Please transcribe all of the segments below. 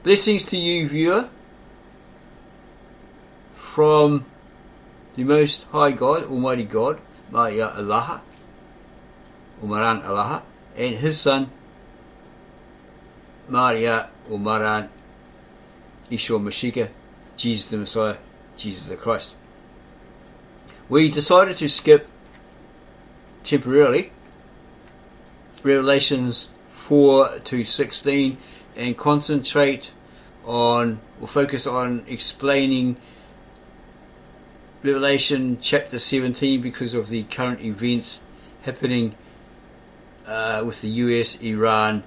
Blessings to you, viewer, from the Most High God, Almighty God, Maya Allaha, Umaran Allaha, and His Son, Maria Umaran Ishwa Mashiach, Jesus the Messiah, Jesus the Christ. We decided to skip temporarily Revelations 4 to 16 and concentrate on, or focus on explaining Revelation chapter 17 because of the current events happening with the US, Iran,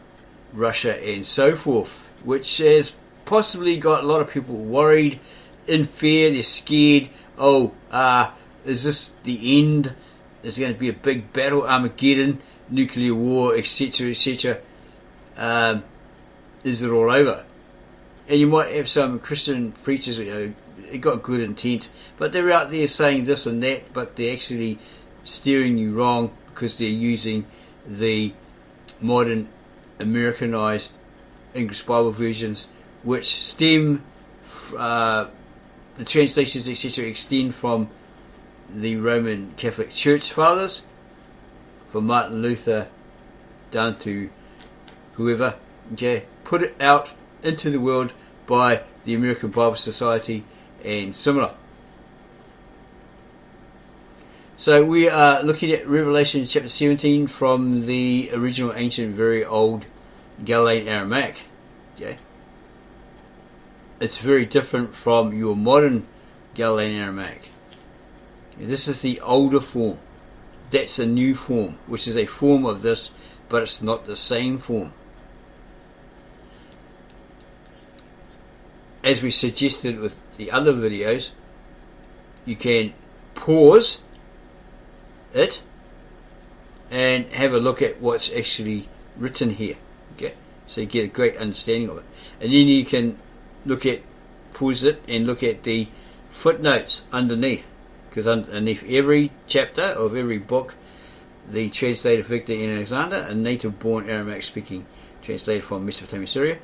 Russia and so forth, which has possibly got a lot of people worried, in fear. They're scared. Is this the end? Is there going to be a big battle, Armageddon, nuclear war, etc., etc.? Is it all over? And you might have some Christian preachers, they got good intent, but they're out there saying this and that, but they're actually steering you wrong because they're using the modern Americanized English Bible versions, which stem, the translations, etc., extend from the Roman Catholic Church Fathers, from Martin Luther down to whoever, put it out into the world by the American Bible Society and similar. So we are looking at Revelation chapter 17 from the original ancient, very old Galilean Aramaic. It's very different from your modern Galilean Aramaic. This is the older form. That's a new form, which is a form of this, but it's not the same form. As we suggested with the other videos, you can pause it and have a look at what's actually written here. So you get a great understanding of it. And then you can pause it and look at the footnotes underneath, because underneath every chapter of every book, the translator Victor N. Alexander, a native-born Aramaic-speaking translator from Mesopotamia, Syria,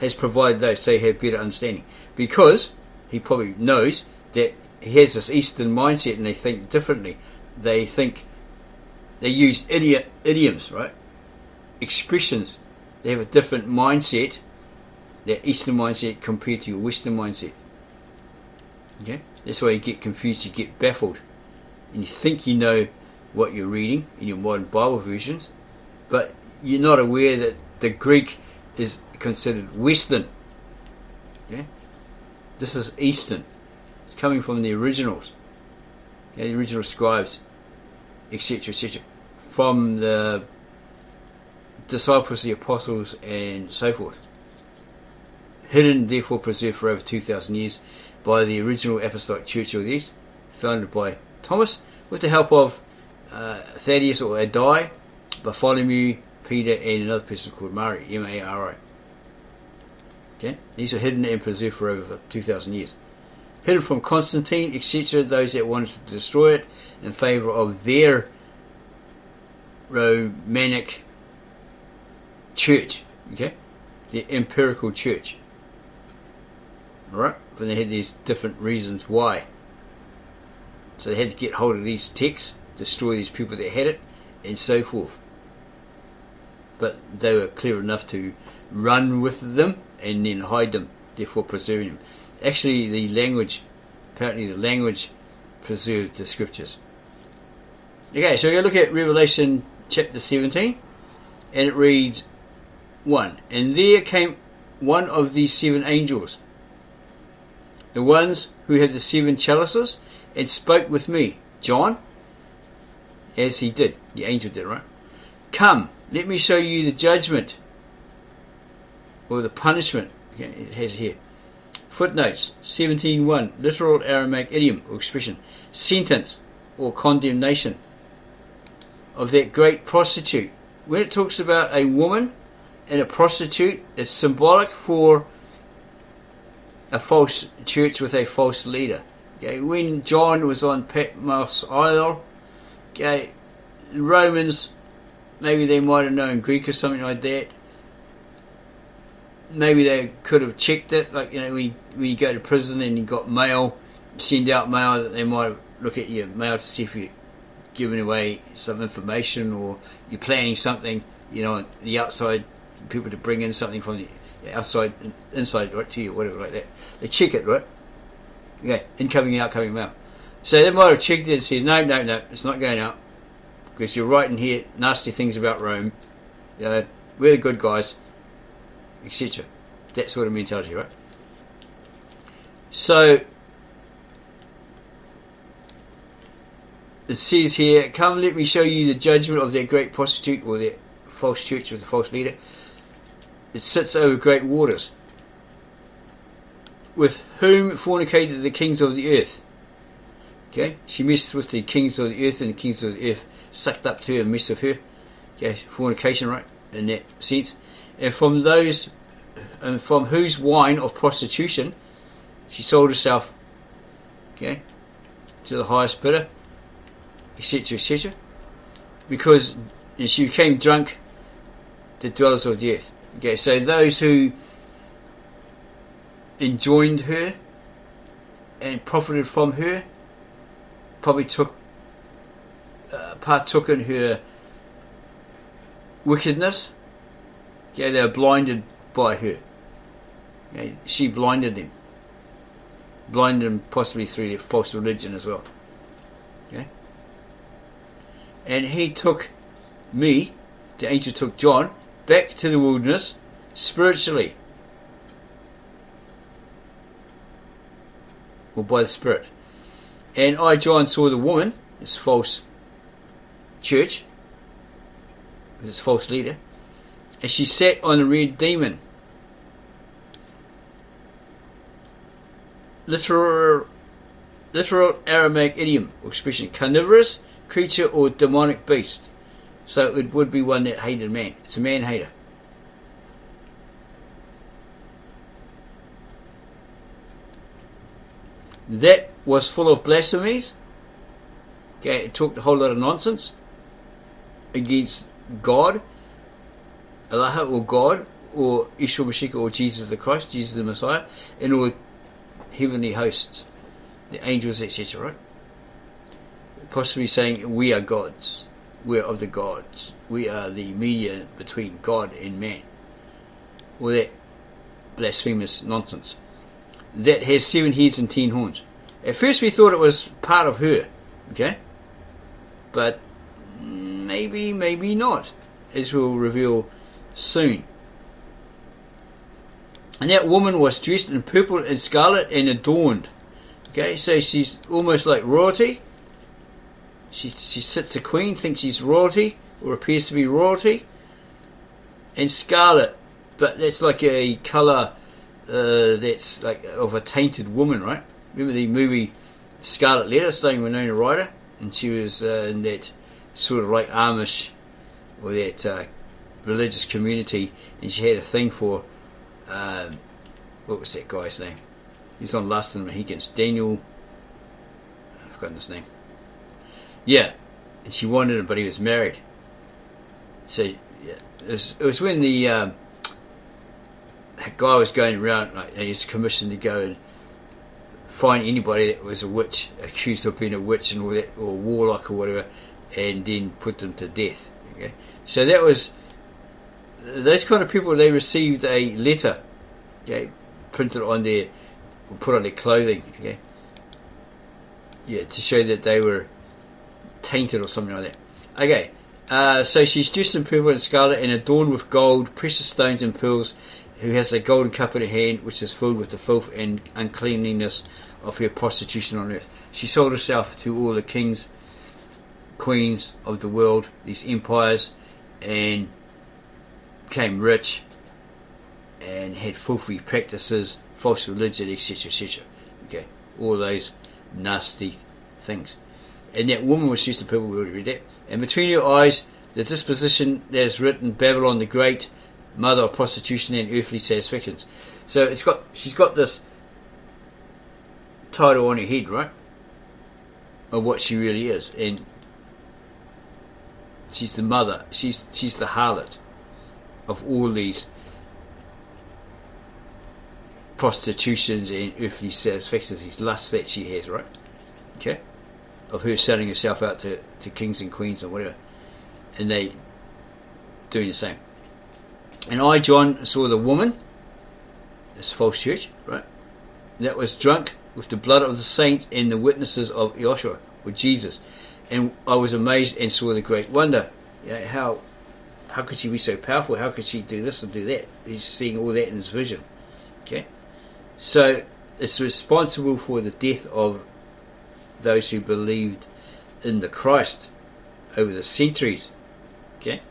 has provided those so you have better understanding, because he probably knows that he has this Eastern mindset and they think differently. They use idioms, right? Expressions. They have a different mindset, their Eastern mindset compared to your Western mindset. That's why you get confused, you get baffled, and you think you know what you're reading in your modern Bible versions, but you're not aware that the Greek is considered Western. This is Eastern. It's coming from the originals, the original scribes, etc., etc., from the disciples, the apostles, and so forth. Hidden, therefore preserved for over 2,000 years by the original Apostolic Church of the East, founded by Thomas, with the help of Thaddeus or Addai, Bartholomew, Peter, and another person called Mari, M-A-R-I. These are hidden and preserved for over 2,000 years. Hidden from Constantine, etc., those that wanted to destroy it in favour of their Romanic church, the empirical church. Alright, but they had these different reasons why. So they had to get hold of these texts, destroy these people that had it, and so forth. But they were clever enough to run with them and then hide them, therefore preserving them. Actually, apparently the language preserved the scriptures. Okay, so we're going to look at Revelation chapter 17, and it reads 1. And there came one of these 7 angels, the ones who had the 7 chalices, and spoke with me, John, as he did, the angel did, right? Come, let me show you the judgment, or the punishment. It has here. Footnotes, 17.1, literal Aramaic idiom or expression, sentence or condemnation of that great prostitute. When it talks about a woman and a prostitute, it's symbolic for a false church with a false leader. When John was on Patmos Isle, Romans, maybe they might have known Greek or something like that, maybe they could have checked it, like, you know, when you go to prison and you got mail, send out mail, that they might look at your mail to see if you're giving away some information or you're planning something, you know, on the outside, people to bring in something from the outside, inside, right, to you, whatever, like that. They check it, right? Yeah, incoming, outgoing mail. So they might have checked it and said, no, it's not going out, because you're writing here nasty things about Rome, you know, we're the good guys, etc. That sort of mentality, right? So it says here, come let me show you the judgment of that great prostitute, or that false church with the false leader. It sits over great waters, with whom fornicated the kings of the earth. Okay, she messed with the kings of the earth, and the kings of the earth sucked up to her and messed with her. Okay, fornication, right, in that sense. And from whose wine of prostitution she sold herself, okay, to the highest bidder, etc., etc. Because she became drunk, the dwellers of the earth. Okay, so those who enjoined her and profited from her probably partook in her wickedness. Okay, they were blinded by her. Okay, she blinded them possibly through their false religion as well. Okay, and he took me, the angel took John, back to the wilderness spiritually, or by the Spirit. And I, John, saw the woman, this false church, this false leader, and she sat on a red demon. Literal Aramaic idiom or expression, carnivorous creature or demonic beast. So it would be one that hated man. It's a man hater. That was full of blasphemies. Okay, it talked a whole lot of nonsense against God, Allah or God, or Yeshua Mashiach, or Jesus the Christ, Jesus the Messiah, and all heavenly hosts, the angels, etc. Right? Possibly saying we are gods, we are of the gods, we are the media between God and man. All that blasphemous nonsense. That has 7 heads and 10 horns. At first we thought it was part of her, okay? But maybe not, as we'll reveal soon. And that woman was dressed in purple and scarlet and adorned. Okay, so she's almost like royalty. She sits a queen, thinks she's royalty, or appears to be royalty. And scarlet, but that's like a colour that's like of a tainted woman, right? Remember the movie Scarlet Letter, starring Winona Ryder, and she was in that sort of like Amish or that religious community, and she had a thing for what was that guy's name? He was on Last of the Mohicans. Daniel, I've forgotten his name. Yeah, and she wanted him, but he was married. So yeah, it was when the that guy was going around, like, he was commissioned to go and find anybody that was a witch, accused of being a witch and all that, or a warlock or whatever, and then put them to death. Okay, so that was those kind of people. They received a letter, okay, printed on their, or put on their clothing, okay, yeah, to show that they were tainted or something like that. Okay, so she's dressed in purple and scarlet and adorned with gold, precious stones and pearls, who has a golden cup in her hand, which is filled with the filth and uncleanliness of her prostitution on earth. She sold herself to all the kings, queens of the world, these empires, and became rich and had filthy practices, false religion, etc., etc. Okay, all those nasty things. And that woman was just the purple, we already read that. And between her eyes, the disposition that is written, Babylon the Great, mother of prostitution and earthly satisfactions. So she's got this title on her head, right, of what she really is, and she's the mother. She's the harlot of all these prostitutions and earthly satisfactions, these lusts that she has, right? Okay, of her selling herself out to kings and queens or whatever, and they doing the same. And I, John, saw the woman, this false church, right, that was drunk with the blood of the saints and the witnesses of Joshua, or Jesus. And I was amazed and saw the great wonder. You know, how could she be so powerful? How could she do this and do that? He's seeing all that in his vision. Okay, so it's responsible for the death of those who believed in the Christ over the centuries. Okay,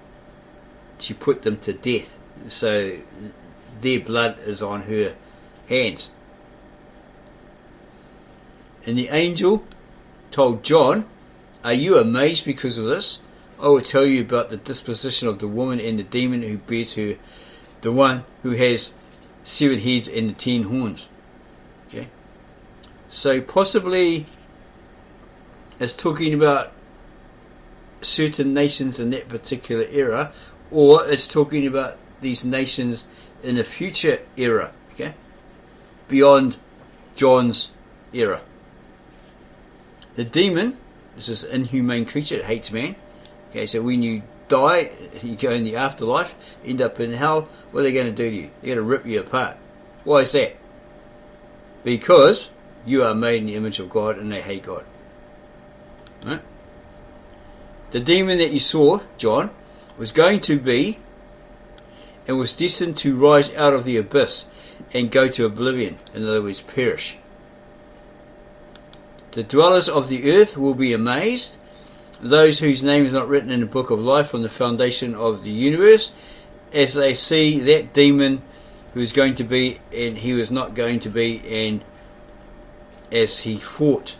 she put them to death, so their blood is on her hands. And the angel told John, "Are you amazed because of this? I will tell you about the disposition of the woman and the demon who bears her, the one who has 7 heads and the 10 horns." Okay, so possibly it's talking about certain nations in that particular era, or it's talking about these nations in a future era, okay, beyond John's era. The demon, this is an inhumane creature, it hates man. Okay, so when you die, you go in the afterlife, end up in hell, what are they going to do to you? They're going to rip you apart. Why is that? Because you are made in the image of God and they hate God. Right? The demon that you saw, John, was going to be and was destined to rise out of the abyss and go to oblivion, in other words, perish. The dwellers of the earth will be amazed, those whose name is not written in the book of life from the foundation of the universe, as they see that demon who is going to be and he was not going to be, and as he fought.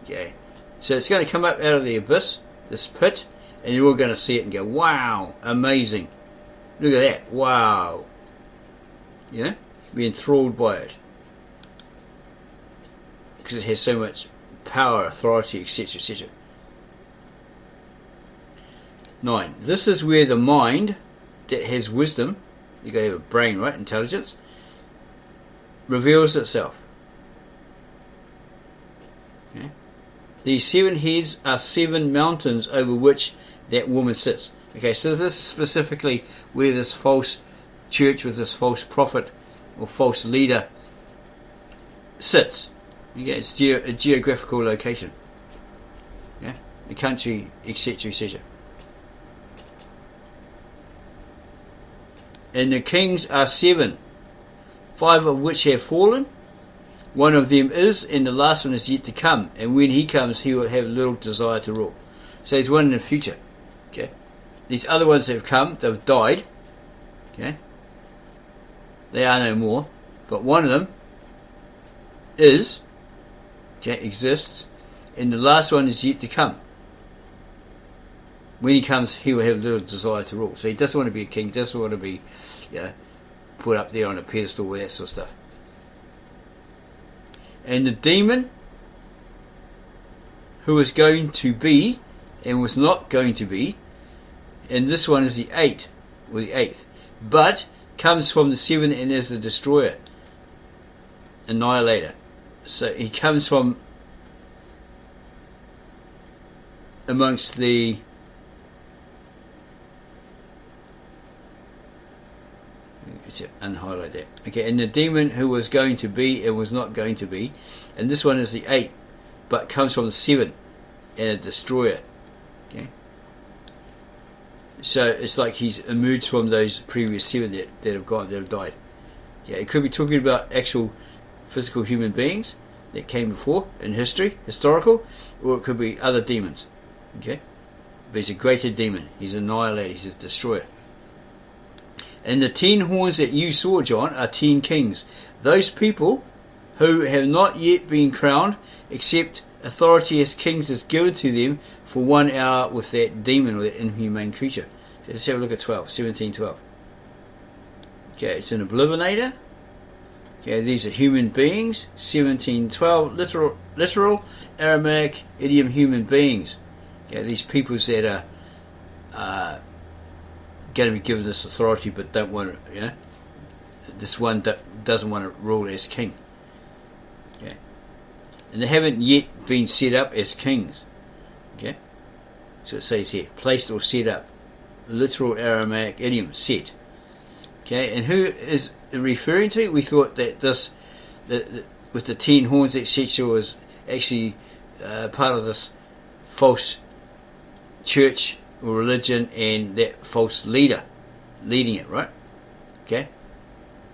Okay, so it's going to come up out of the abyss, this pit, and you're all going to see it and go, wow, amazing, look at that, wow, you know, be enthralled by it because it has so much power, authority, etc., etc. 9. This is where the mind that has wisdom, you got to have a brain, right, intelligence, reveals itself. Okay. These 7 heads are 7 mountains over which that woman sits. Okay, so this is specifically where this false church with this false prophet or false leader sits. Okay, it's a geographical location. Yeah, the country, etc., etc. And the kings are 7, 5 of which have fallen. One of them is, and the last one is yet to come. And when he comes, he will have little desire to rule. So there's one in the future. Okay, these other ones that have come, they've died. Okay, they are no more. But one of them is, okay, exists, and the last one is yet to come. When he comes, he will have little desire to rule. So he doesn't want to be a king, doesn't want to be, you know, put up there on a pedestal with that sort of stuff. And the demon who is going to be and was not going to be, and this one is the 8th, or the 8th, but comes from the 7 and is the destroyer, annihilator. So he comes from amongst the unhighlight that. Okay, and the demon who was going to be and was not going to be, and this one is the 8, but comes from the 7 and a destroyer. Okay, so it's like he's emerged from those previous 7 that have gone, that have died. Yeah, it could be talking about actual physical human beings that came before in history, historical, or it could be other demons. Okay, but he's a greater demon. He's an annihilator. He's a destroyer. And the 10 horns that you saw, John, are 10 kings. Those people who have not yet been crowned, except authority as kings is given to them for 1 hour with that demon or that inhumane creature. So let's have a look at 17:12. Okay, it's an oblivinator. Okay, these are human beings. 17:12, literal Aramaic idiom, human beings. Okay, these peoples that are going to be given this authority but don't want to, you know, this one doesn't want to rule as king. Okay, and they haven't yet been set up as kings. Okay, so it says here, placed or set up, literal Aramaic idiom, set. Okay, and who is it referring to? We thought that this, with the 10 horns, etc., was actually part of this false church or religion, and that false leader leading it, right? Okay,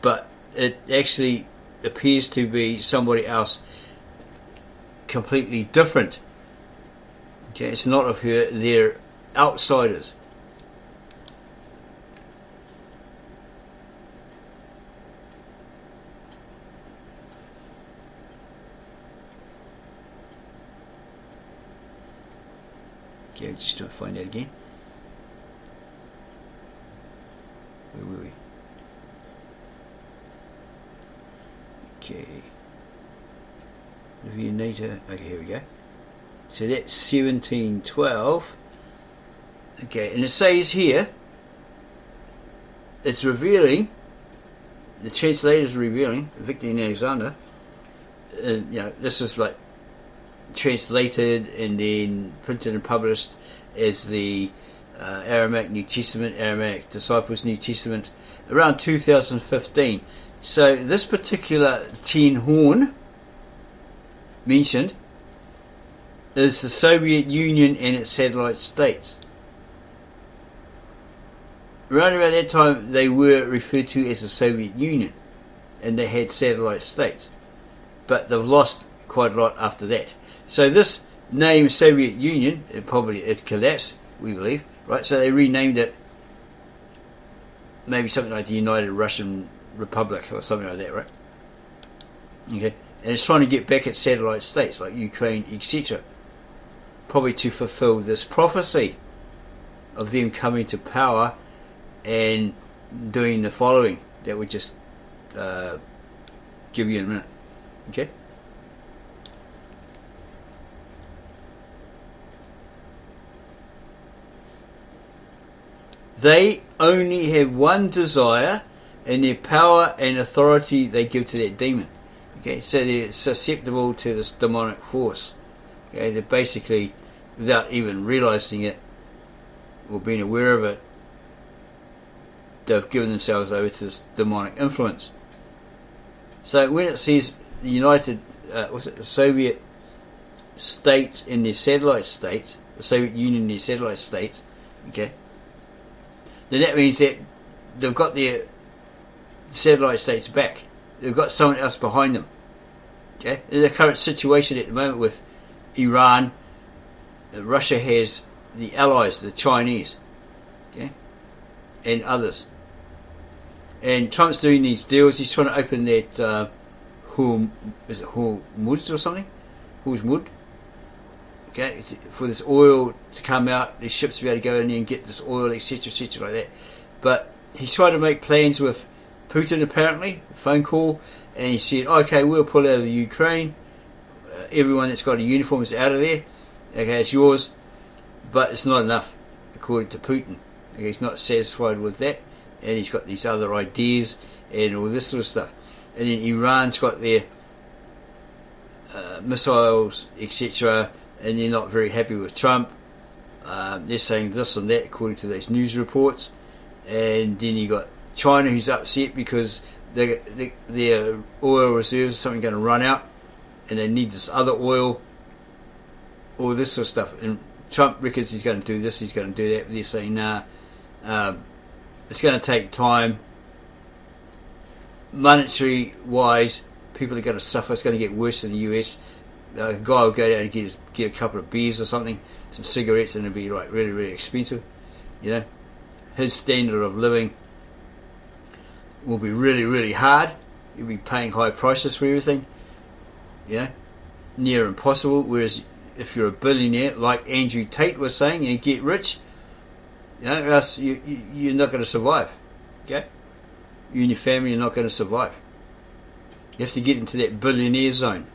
but it actually appears to be somebody else completely different. Okay, it's not of her, they're outsiders. Okay, just trying to find that again. Where were we? Okay. Review later. Okay, here we go. So that's 1712. Okay, and it says here, it's revealing, the translator's revealing, Victor and Alexander, this is like translated and then printed and published as the Aramaic New Testament, Aramaic Disciples New Testament, around 2015. So this particular 10 horn mentioned is the Soviet Union and its satellite states. Around about that time they were referred to as the Soviet Union, and they had satellite states, but they've lost quite a lot after that. So this name Soviet Union, it collapsed, we believe, right? So they renamed it maybe something like the United Russian Republic or something like that, right? Okay, and it's trying to get back at satellite states like Ukraine, etc., probably to fulfill this prophecy of them coming to power and doing the following that we just give you in a minute. Okay. They only have one desire, and their power and authority they give to that demon. Okay, so they're susceptible to this demonic force. Okay, they're basically, without even realizing it or being aware of it, they've given themselves over to this demonic influence. So when it says the United, the Soviet states and their satellite states, the Soviet Union and their satellite states, okay, then that means that they've got their satellite states back. They've got someone else behind them. Okay, in the current situation at the moment with Iran, Russia has the allies, the Chinese, okay, and others. And Trump's doing these deals. He's trying to open that Hormuz or something, Hormuz. Okay, for this oil to come out, these ships to be able to go in there and get this oil, etc., etc., like that. But he's trying to make plans with Putin, apparently, a phone call, and he said, okay, we'll pull out of the Ukraine. Everyone that's got a uniform is out of there. Okay, it's yours, but it's not enough, according to Putin. Okay, he's not satisfied with that, and he's got these other ideas and all this sort of stuff. And then Iran's got their missiles, etc., and they're not very happy with Trump. They're saying this and that according to these news reports. And then you got China, who's upset because their oil reserves are something going to run out, and they need this other oil, all this sort of stuff. And Trump reckons he's going to do this, he's going to do that. But they're saying, nah, it's going to take time. Monetary wise, people are going to suffer. It's going to get worse in the US. A guy will go down and get a couple of beers or something, some cigarettes, and it'll be like really, really expensive. You know, his standard of living will be really, really hard. You'll be paying high prices for everything. You know, near impossible. Whereas if you're a billionaire, like Andrew Tate was saying, and get rich, you know, or else you're not going to survive. Okay, you and your family are not going to survive. You have to get into that billionaire zone,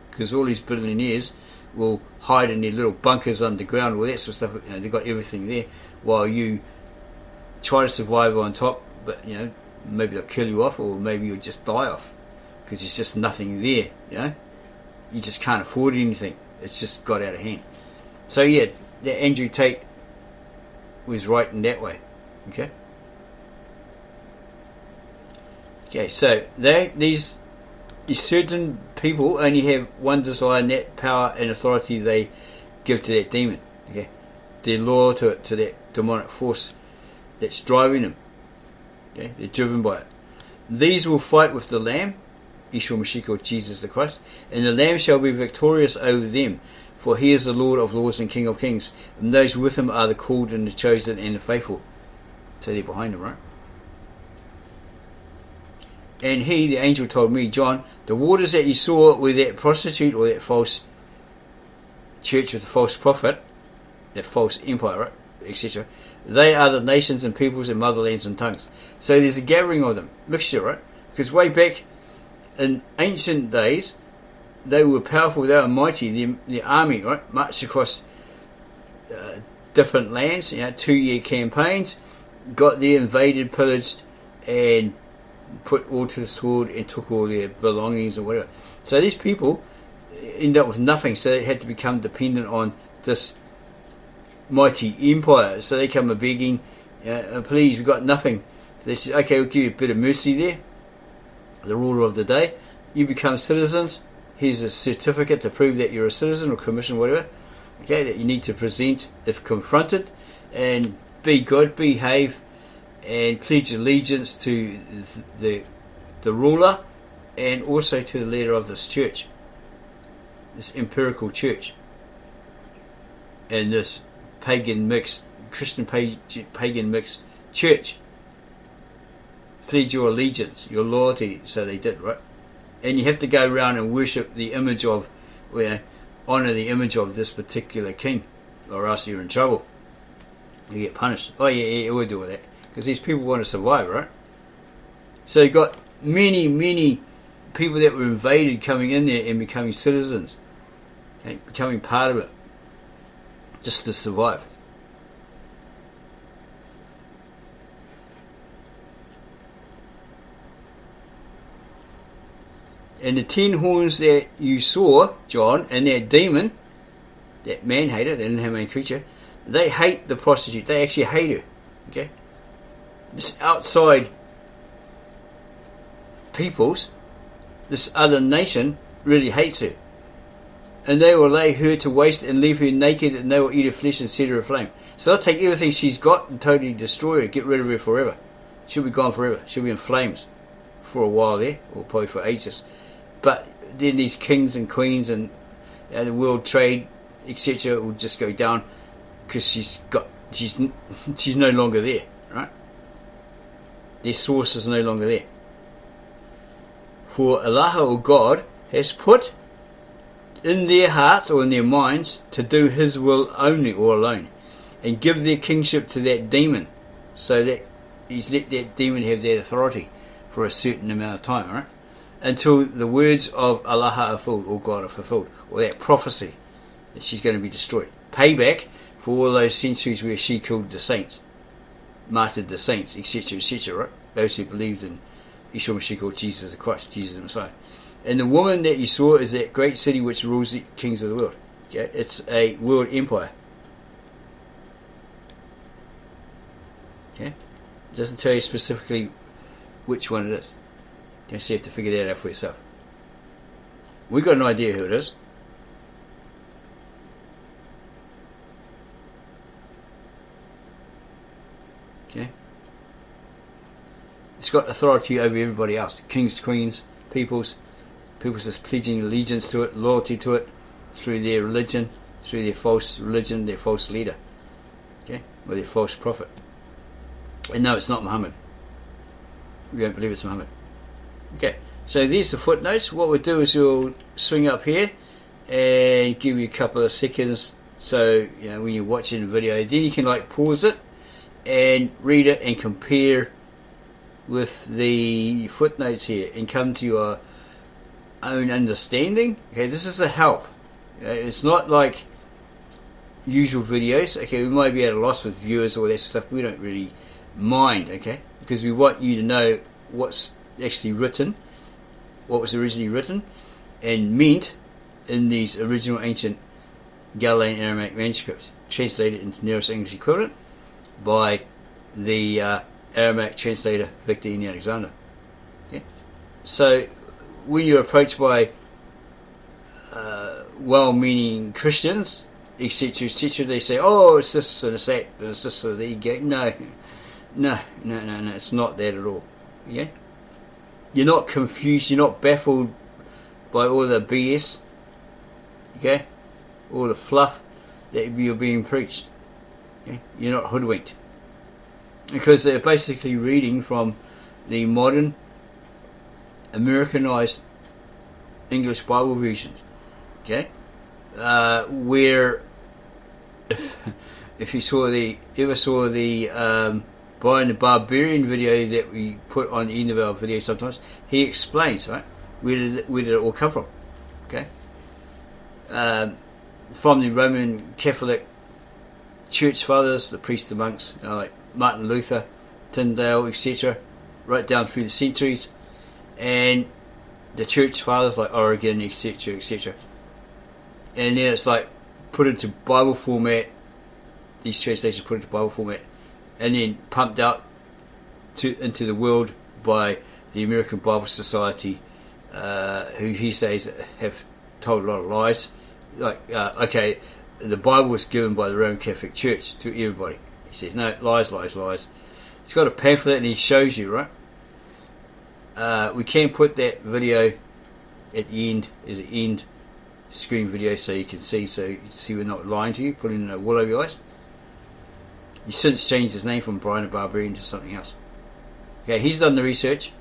because all these billionaires will hide in their little bunkers underground, all that sort of stuff. You know, they've got everything there, while you try to survive on top. But you know, maybe they'll kill you off, or maybe you'll just die off, because there's just nothing there, you know. You just can't afford anything. It's just got out of hand. So yeah, that Andrew Tate was right in that way. Okay. Okay, so these certain people only have one desire, and that power and authority they give to that demon. Okay, they're loyal to it, to that demonic force that's driving them. Okay, they're driven by it. These will fight with the Lamb, Yeshua Mashiach, or Jesus the Christ, and the Lamb shall be victorious over them, for he is the Lord of lords and King of kings, and those with him are the called and the chosen and the faithful. So they're behind him, right? And he, the angel, told me, John, the waters that you saw with that prostitute or that false church with the false prophet, that false empire, right, etc., they are the nations and peoples and motherlands and tongues. So there's a gathering of them, mixture, right? Because way back in ancient days, they were powerful, they were mighty. The army, right, marched across different lands, 2-year campaigns, got there, invaded, pillaged, and put all to the sword and took all their belongings or whatever. So these people end up with nothing, so they had to become dependent on this mighty empire. So they come begging, please, we've got nothing. They said, okay, we'll give you a bit of mercy there, the ruler of the day. You become citizens. Here's a certificate to prove that you're a citizen or commission, whatever, okay, that you need to present if confronted, and be good, behave, and pledge allegiance to the ruler, and also to the leader of this church, this empirical church, and this pagan mixed, Christian pagan mixed church. Pledge your allegiance, your loyalty. So they did, right? And you have to go around and worship the image of, honour the image of this particular king, or else you're in trouble. You get punished. Oh yeah, we'll do with that. Because these people want to survive, right? So you've got many people that were invaded coming in there and becoming citizens, okay, becoming part of it, just to survive. And the 10 horns that you saw, John, and that demon, that man-hater, that inhuman creature, they hate the prostitute. They actually hate her. Okay? This outside peoples, this other nation, really hates her. And they will lay her to waste and leave her naked, and they will eat her flesh and set her aflame. So they'll take everything she's got and totally destroy her, get rid of her forever. She'll be gone forever. She'll be in flames for a while there, or probably for ages. But then these kings and queens and the world trade, etc., will just go down, because she's no longer there, right? Their source is no longer there. For Allah, or God, has put in their hearts or in their minds to do His will only or alone, and give their kingship to that demon, so that He's let that demon have that authority for a certain amount of time, right? Until the words of Allah are fulfilled, or God are fulfilled, or that prophecy that she's going to be destroyed. Payback for all those centuries where she killed the saints, martyred the saints, etc., etc., right? Those who believed in Yeshua Mashiach, or Jesus the Christ, Jesus the Messiah. And the woman that you saw is that great city which rules the kings of the world. Okay? It's a world empire. Okay? It doesn't tell you specifically which one it is. You so you have to figure that out for yourself. We've got an idea who it is. Okay? It's got authority over everybody else. Kings, queens, peoples just pledging allegiance to it, loyalty to it, through their religion, through their false religion, their false leader. Okay? Or their false prophet. And no, it's not Muhammad. We don't believe it's Muhammad. Okay, so there's the footnotes. What we'll do is we'll swing up here and give you a couple of seconds, so when you're watching the video, then you can pause it and read it and compare with the footnotes here and come to your own understanding. Okay, this is a help. It's not like usual videos. Okay, we might be at a loss with viewers or that stuff. We don't really mind, okay, because we want you to know what's actually written, what was originally written and meant in these original ancient Galilean Aramaic manuscripts, translated into nearest English equivalent by the Aramaic translator Victor E. Alexander. Okay? So when you're approached by well-meaning Christians, etc., etc., they say, "Oh, it's this and it's that, it's this or there you go." No, it's not that at all. Yeah, you're not confused, you're not baffled by all the BS. Okay, all the fluff that you're being preached. Okay? You're not hoodwinked, because they're basically reading from the modern Americanized English Bible versions. Okay, where if you ever saw the Brian the Barbarian video that we put on the end of our video sometimes, he explains, right, where did it all come from. Okay, from the Roman Catholic Church Fathers, the priests, the monks, like Martin Luther, Tyndale, etc., right down through the centuries, and the Church Fathers like Origen, etc., etc. And then it's like put into Bible format, these translations put into Bible format, and then pumped out into the world by the American Bible Society, who he says have told a lot of lies. Like, okay, the Bible was given by the Roman Catholic Church to everybody. He says, no, lies. He's got a pamphlet and he shows you, right? We can put that video at the end, as an end screen video, so you can see, we're not lying to you, putting a wool over your eyes. He's since changed his name from Brian the Barbarian to something else. Okay, he's done the research,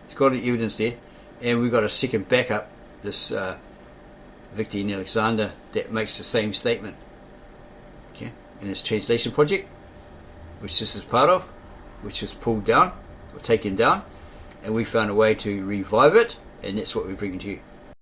he's got the evidence there, and we've got a second backup, this Victor E. Alexander, that makes the same statement. Okay, in his translation project, which this is part of, which was pulled down or taken down, and we found a way to revive it, and that's what we're bringing to you.